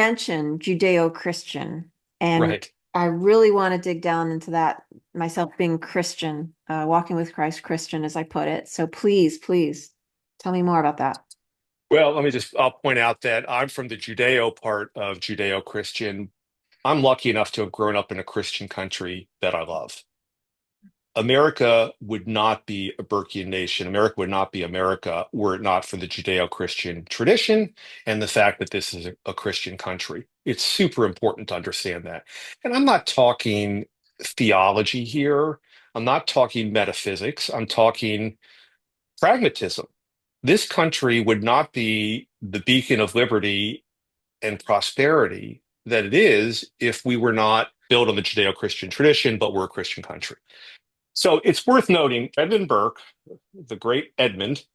mentioned Judeo-Christian, and Right. I really want to dig down into that myself being Christian, walking with Christ Christian, as I put it. So please tell me more about that. Well, I'll point out that I'm from the Judeo part of Judeo-Christian. I'm lucky enough to have grown up in a Christian country that I love. America would not be a Burkean nation. America would not be America were it not for the Judeo-Christian tradition and the fact that this is a Christian country. It's super important to understand that. And I'm not talking theology here. I'm not talking metaphysics. I'm talking pragmatism. This country would not be the beacon of liberty and prosperity that it is if we were not built on the Judeo-Christian tradition, but we're a Christian country. So it's worth noting Edmund Burke, the great Edmund,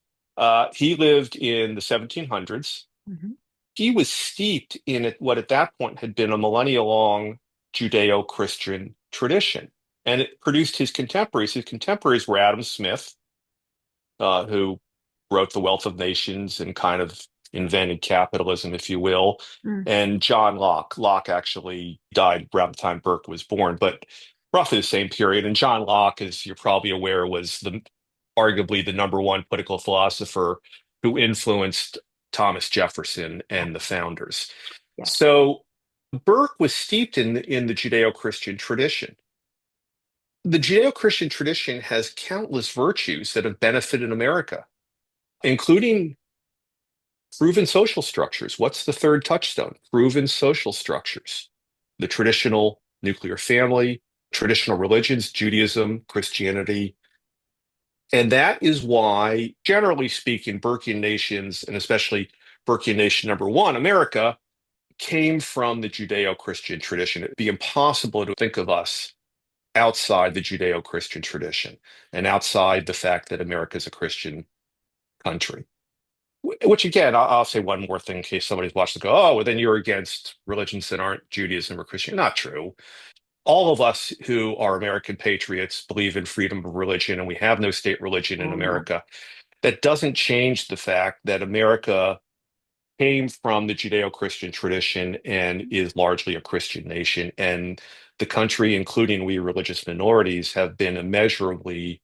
he lived in the 1700s. Mhm. He was steeped in what at that point had been a millennia long Judeo-Christian tradition. And it produced his contemporaries. His contemporaries were Adam Smith, who wrote The Wealth of Nations and kind of invented capitalism, if you will, Mm. and John Locke. Locke actually died around the time Burke was born, but roughly the same period. And John Locke, as you're probably aware, was arguably the number one political philosopher who influenced Thomas Jefferson Yeah, and the founders. yeah. So Burke was steeped in the Judeo-Christian tradition. The Judeo-Christian tradition has countless virtues that have benefited America, including proven social structures. What's the third touchstone? Proven social structures. The traditional nuclear family, traditional religions, Judaism, Christianity. And that is why, generally speaking, Burkean nations, and especially Burkean nation number one, America, came from the Judeo-Christian tradition. It'd be impossible to think of us outside the Judeo-Christian tradition and outside the fact that America is a Christian country. Which again, I'll say one more thing in case somebody's watching and go, oh, well, then you're against religions that aren't Judaism or Christian. Not true. All of us who are American patriots believe in freedom of religion, and we have no state religion in Amen. America. That doesn't change the fact that America came from the Judeo-Christian tradition and is largely a Christian nation. And the country, including we religious minorities, have been immeasurably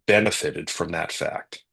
benefited from that fact.